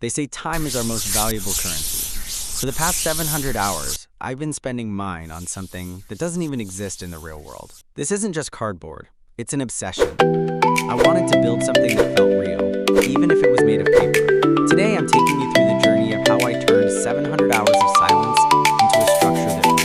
They say time is our most valuable currency. For the past 700 hours, I've been spending mine on something that doesn't even exist in the real world. This isn't just cardboard, it's an obsession. I wanted to build something that felt real, even if it was made of paper. Today, I'm taking you through the journey of how I turned 700 hours of silence into a structure that breathes.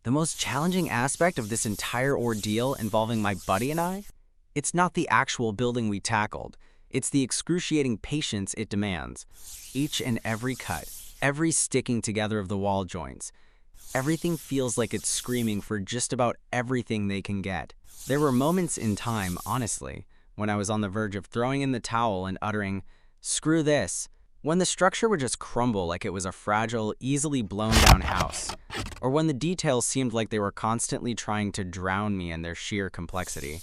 The most challenging aspect of this entire ordeal involving my buddy and I? It's not the actual building we tackled. It's the excruciating patience it demands. Each and every cut, every sticking together of the wall joints, everything feels like it's screaming for just about everything they can get. There were moments in time, honestly, when I was on the verge of throwing in the towel and uttering, "Screw this," when the structure would just crumble like it was a fragile, easily blown down house, or when the details seemed like they were constantly trying to drown me in their sheer complexity.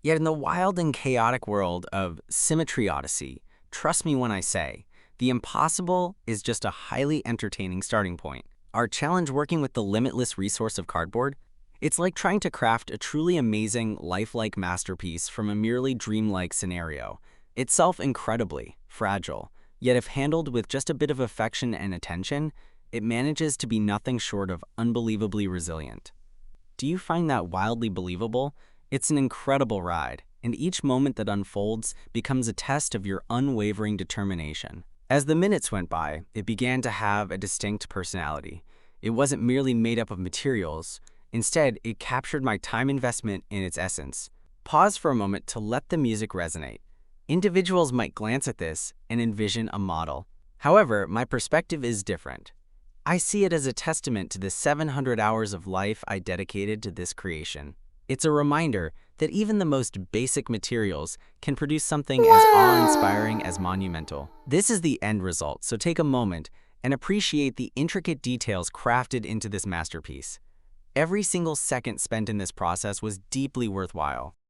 Yet in the wild and chaotic world of Symmetry Odyssey, trust me when I say, the impossible is just a highly entertaining starting point. Our challenge working with the limitless resource of cardboard? It's like trying to craft a truly amazing, lifelike masterpiece from a merely dreamlike scenario, itself incredibly fragile, yet if handled with just a bit of affection and attention, it manages to be nothing short of unbelievably resilient. Do you find that wildly believable? It's an incredible ride, and each moment that unfolds becomes a test of your unwavering determination. As the minutes went by, it began to have a distinct personality. It wasn't merely made up of materials. Instead, it captured my time investment in its essence. Pause for a moment to let the music resonate. Individuals might glance at this and envision a model. However, my perspective is different. I see it as a testament to the 700 hours of life I dedicated to this creation. It's a reminder that even the most basic materials can produce something as awe-inspiring as monumental. This is the end result, so take a moment and appreciate the intricate details crafted into this masterpiece. Every single second spent in this process was deeply worthwhile.